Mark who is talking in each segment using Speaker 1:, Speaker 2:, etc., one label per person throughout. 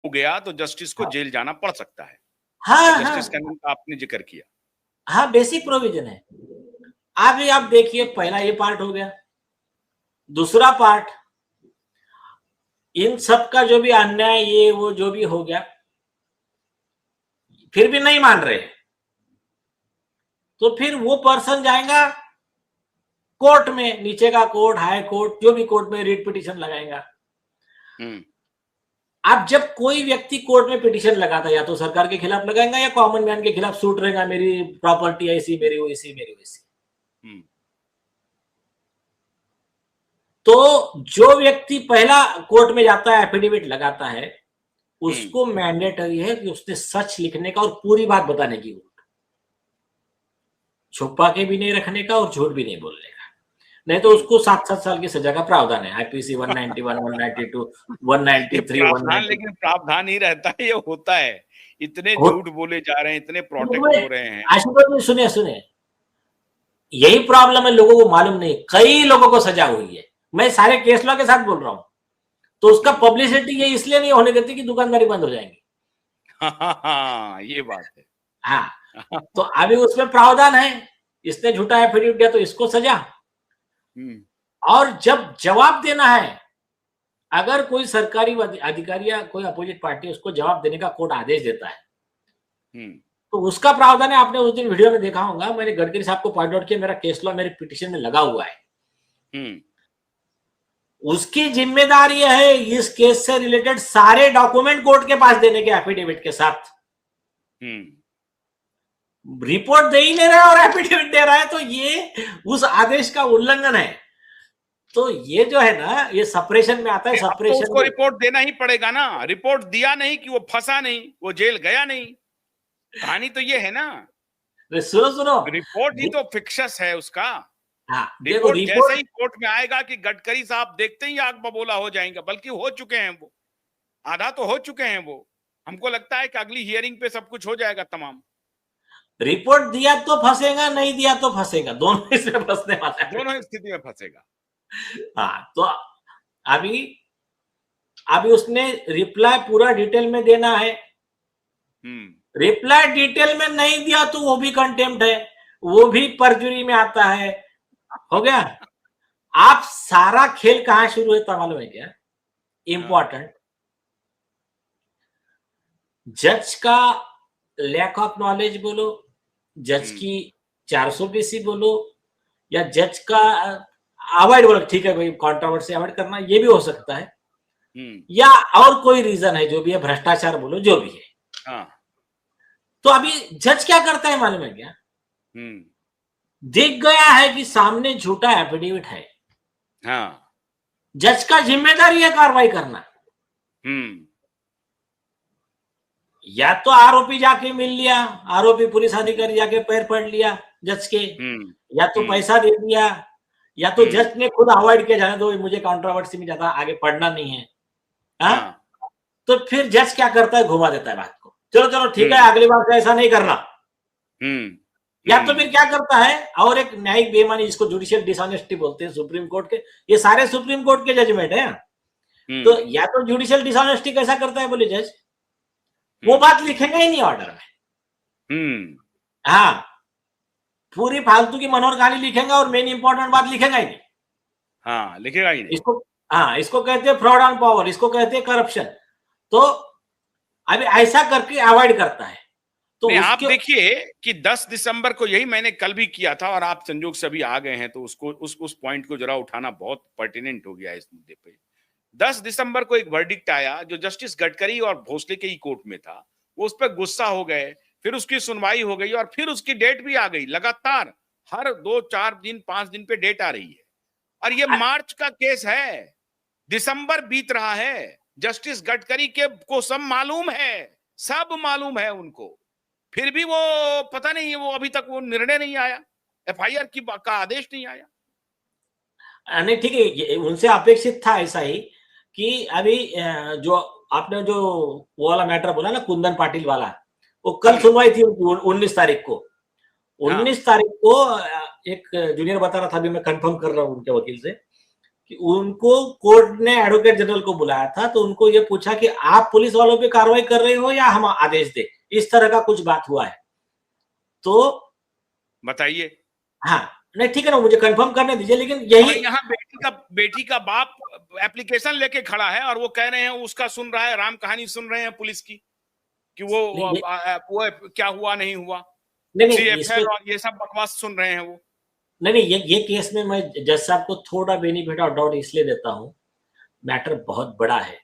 Speaker 1: हो गया तो जस्टिस को जेल जाना पड़ सकता है।
Speaker 2: हाँ
Speaker 1: जस्टिस
Speaker 2: हाँ
Speaker 1: कन्नन का आपने जिक्र किया।
Speaker 2: हाँ, बेसिक प्रोविजन है। अभी आप देखिए, पहला ये पार्ट हो गया। दूसरा पार्ट, इन सब का जो भी अन्याय ये वो जो भी हो गया, फिर भी नहीं मान रहे, तो फिर वो पर्सन जाएगा कोर्ट में, नीचे का कोर्ट, हाई कोर्ट, जो भी कोर्ट में रिट पिटीशन लगाएगा। अब जब कोई व्यक्ति कोर्ट में पिटीशन लगाता है, या तो सरकार के खिलाफ लगाएगा या कॉमन मैन के खिलाफ सूट रहेगा, मेरी प्रॉपर्टी ऐसी, मेरी वैसी, मेरी वैसी। तो जो व्यक्ति पहला कोर्ट में जाता है, एफिडेविट लगाता है, उसको मैंडेटरी है कि उसने सच लिखने का और पूरी बात बताने की, छुपा के भी नहीं रखने का और झूठ भी नहीं बोलने का। नहीं तो उसको 7-7 साल की सजा का प्रावधान है, आईपीसी 191, 192, 193, 190।
Speaker 1: लेकिन प्रावधान ही रहता है, ये होता है। इतने झूठ बोले जा रहे हैं, इतने प्रोटेक्ट हो रहे हैं।
Speaker 2: आशुतोष, सुनिए, यही प्रॉब्लम है, लोगों को मालूम नहीं। कई लोगों को सजा हुई है, मैं सारे केस लॉ के साथ बोल रहा हूं। तो उसका पब्लिसिटी ये इसलिए नहीं होने देती कि दुकानदारी बंद हो जाएंगी।
Speaker 1: हाँ, ये बात है।
Speaker 2: हाँ, तो अभी उसमें प्रावधान है, इसने झूठा एफिडेविट दिया तो इसको सजा। और जब जवाब देना है, अगर कोई सरकारी अधिकारी या कोई अपोजिट पार्टी उसको जवाब देने का कोर्ट आदेश देता है, तो उसका प्रावधान है। आपने उस दिन वीडियो में देखा होगा, मैंने गडकरी साहब को पॉइंट आउट किया, मेरा केस लॉ मेरे पिटीशन में लगा हुआ है। उसकी जिम्मेदारी है इस केस से रिलेटेड सारे डॉक्यूमेंट कोर्ट के पास देने के, एफिडेविट के साथ। रिपोर्ट दे ही नहीं रहा है और एफिडेविट दे रहा है, तो ये उस आदेश का उल्लंघन है। तो ये जो है ना, ये सप्रेशन में आता है। सप्रेशन
Speaker 1: तो उसको रिपोर्ट देना ही पड़ेगा ना। रिपोर्ट दिया नहीं कि वो फंसा नहीं, वो जेल गया नहीं। कहानी तो ये है ना।
Speaker 2: सुनो,
Speaker 1: रिपोर्ट ही तो फिक्शस है उसका।
Speaker 2: हाँ,
Speaker 1: रिपोर्ट जैसे ही कोर्ट में आएगा कि गडकरी साहब देखते ही आग बबूला हो जाएंगे, बल्कि हो चुके हैं, वो आधा तो हो चुके हैं। वो हमको लगता है कि अगली हियरिंग पे सब कुछ हो जाएगा तमाम।
Speaker 2: रिपोर्ट दिया तो फंसेगा, नहीं दिया तो फंसेगा, दोनों इसमें फंसने वाला है,
Speaker 1: दोनों स्थिति में फंसेगा।
Speaker 2: हाँ, तो अभी उसने रिप्लाई पूरा डिटेल में देना है। रिप्लाई डिटेल में नहीं दिया तो वो भी कंटेम्प्ट है, वो भी परजुरी में आता है। हो गया। आप सारा खेल कहां शुरू होता मालूम है क्या? इंपॉर्टेंट, जज का लैक ऑफ नॉलेज बोलो, जज की 400 बीसी बोलो, या जज का अवॉइड बोलो, ठीक है भाई, कॉन्ट्रोवर्सी अवॉइड करना, ये भी हो सकता है, या और कोई रीजन है, जो भी है, भ्रष्टाचार बोलो, जो भी है। तो अभी जज क्या करता है मालूम है क्या? दिख गया है कि सामने झूठा एफिडेविट है, जज का जिम्मेदारी है कार्रवाई करना। या तो आरोपी जाके मिल लिया, आरोपी पुलिस अधिकारी जाके पैर पड़ लिया जज के, या तो पैसा दे दिया, या तो जज ने खुद अवॉइड किया, जाने दो मुझे कंट्रोवर्सी में ज्यादा आगे पढ़ना नहीं है। तो फिर जज क्या करता है, घुमा देता है बात को, चलो ठीक है, अगली बार ऐसा नहीं करना। या तो फिर क्या करता है, और एक न्यायिक बेईमानी जिसको जुडिशियल डिसऑनेस्टी बोलते हैं, सुप्रीम कोर्ट के, ये सारे सुप्रीम कोर्ट के जजमेंट है। तो या तो जुडिशियल डिसऑनेस्टी कैसा करता है बोले जज, वो बात लिखेगा ही नहीं ऑर्डर में। हाँ, पूरी फालतू की मनोहर कहानी लिखेगा और मेन इंपॉर्टेंट बात लिखेगा ही नहीं।
Speaker 1: लिखेगा ही
Speaker 2: नहीं। इसको कहते हैं फ्रॉड ऑन पावर, इसको कहते हैं करप्शन। तो अभी ऐसा करके अवॉइड करता है।
Speaker 1: तो आप देखिए कि 10 दिसंबर को, यही मैंने कल भी किया था, और आप संजोग से भी आ गए हैं, तो उसको उस पॉइंट को जरा उठाना बहुत पर्टिनेंट हो गया इस मुद्दे पे। 10 दिसंबर को एक वर्डिक्ट आया जो जस्टिस गडकरी और भोसले के ही कोर्ट में था। वो उस पर गुस्सा हो गए, फिर उसकी सुनवाई हो गई, और फिर उसकी डेट भी आ गई। लगातार हर 2-4 दिन 5 दिन पे डेट आ रही है, और ये मार्च का केस है। दिसंबर बीत रहा है, जस्टिस गडकरी के को सब मालूम है उनको, फिर भी वो पता नहीं, वो अभी तक वो निर्णय नहीं आया, एफआईआर का आदेश नहीं आया।
Speaker 2: नहीं, ठीक है, उनसे अपेक्षित था ऐसा ही कि अभी जो आपने जो वो वाला मैटर बोला ना, कुंदन पाटिल वाला, वो कल सुनवाई थी 19 तारीख को। 19 तारीख को एक जूनियर बता रहा था, अभी मैं कंफर्म कर रहा हूं उनके वकील से, कि उनको कोर्ट ने एडवोकेट जनरल को बुलाया था, तो उनको ये पूछा कि आप पुलिस वालों पे कार्रवाई कर रहे हो या हम आदेश दे, इस तरह का कुछ बात हुआ है। तो
Speaker 1: बताइए।
Speaker 2: हाँ, नहीं ठीक है ना, मुझे कंफर्म करने दीजिए, लेकिन यही
Speaker 1: यहाँ बेटी का बाप एप्लीकेशन लेके खड़ा है और वो कह रहे हैं उसका सुन रहा है, राम कहानी सुन रहे हैं पुलिस की कि वो क्या हुआ नहीं हुआ, CFR और ये सब बकवास सुन रहे हैं वो।
Speaker 2: नहीं, ये केस में मैं जज साहब को थोड़ा बेनिफिट ऑफ डाउट इसलिए देता हूँ, मैटर बहुत बड़ा है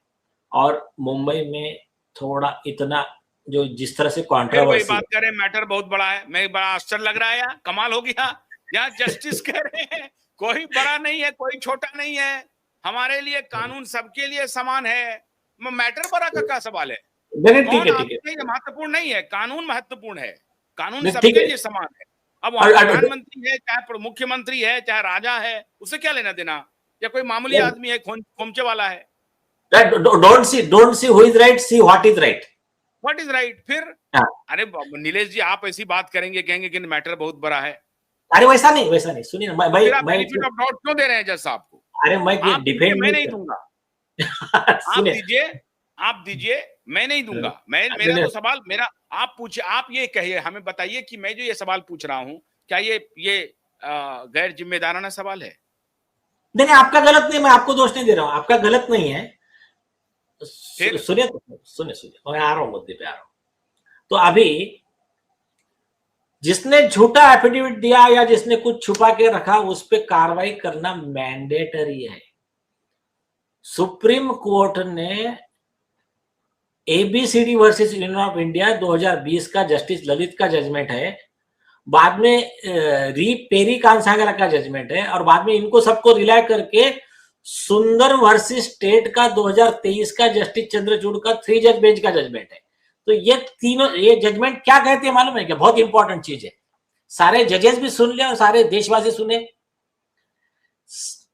Speaker 2: और मुंबई में थोड़ा इतना जो जिस तरह से
Speaker 1: वही बात करें, मैटर बहुत बड़ा है, मैं बड़ा आश्चर्य लग रहा है यार, कमाल हो गया। यहाँ जस्टिस कह रहे हैं कोई बड़ा नहीं है, कोई छोटा नहीं है, हमारे लिए कानून सबके लिए समान है। मैटर बड़ा का क्या सवाल है? कौन आदमी है महत्वपूर्ण नहीं है, कानून महत्वपूर्ण है, कानून सबके लिए समान है। अब वहां प्रधानमंत्री है, चाहे मुख्यमंत्री है, चाहे राजा है, उससे क्या लेना देना, या कोई मामूली आदमी है, खोमचे वाला है।
Speaker 2: Don't see who is right, see what is right.
Speaker 1: What is right फिर? अरे नीलेश जी, आप ऐसी बात करेंगे, कहेंगे कि मैटर बहुत बड़ा है।
Speaker 2: अरे वैसा नहीं, सुनिए मैं
Speaker 1: बेनिफिट ऑफ डाउट क्यों दे रहे हैं जज साहब को?
Speaker 2: अरे मैं डिफेंड
Speaker 1: मैं नहीं दूंगा। आप दीजिए, मैं नहीं दूंगा। मेरा तो सवाल, मेरा आप पूछिए, आप ये कहिए, हमें बताइए कि मैं जो ये सवाल पूछ रहा हूं, क्या ये गैर जिम्मेदाराना सवाल है?
Speaker 2: नहीं, आपका गलत नहीं, मैं आपको दोष नहीं दे रहा हूं, आपका गलत नहीं है। सुनिए, मैं आ रहा हूं, मुद्दे पे आ रहा हूं। तो अभी जिसने झूठा एफिडेविट दिया या जिसने कुछ छुपा के रखा, उस पर कार्रवाई करना मैंडेटरी है। सुप्रीम कोर्ट ने ABCD versus union of India 2020 का जस्टिस ललित का जजमेंट है, बाद में री पेरी कांसागरा का जजमेंट है, और बाद में इनको सबको रिलाय करके सुंदर वर्सेस स्टेट का 2023 का जस्टिस चंद्रचूड़ का 3 जज बेंच का जजमेंट है। तो ये तीनों, ये जजमेंट क्या कहते हैं मालूम है क्या? बहुत इंपॉर्टेंट चीज है, सारे जजेस भी सुन ले और सारे देशवासी सुने,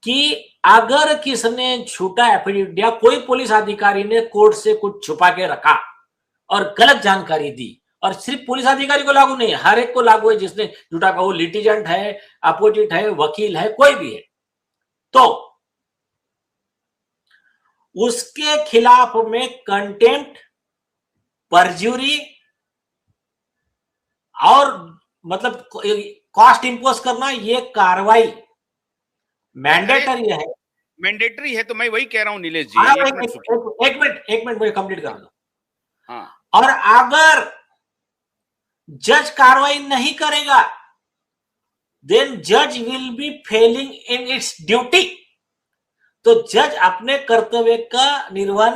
Speaker 2: कि अगर किसने झूठा एफिडेविट दिया, कोई पुलिस अधिकारी ने कोर्ट से कुछ छुपा के रखा और गलत जानकारी दी, और सिर्फ पुलिस अधिकारी को लागू नहीं, हर एक को लागू है जिसने झूठा कहा, वो लिटिजेंट है, अपोजिट है, वकील है, कोई भी है, तो उसके खिलाफ में कंटेम्प्ट, परज्यूरी और मतलब कॉस्ट इंपोज करना, ये कार्रवाई मैंडेटरी है।
Speaker 1: मैंडेटरी है, तो मैं वही कह रहा हूं नीलेश जी।
Speaker 2: एक मिनट मुझे कंप्लीट कर दो। हाँ, और अगर जज कार्रवाई नहीं करेगा, देन जज will be Fehling in its duty. तो जज अपने कर्तव्य का निर्वहन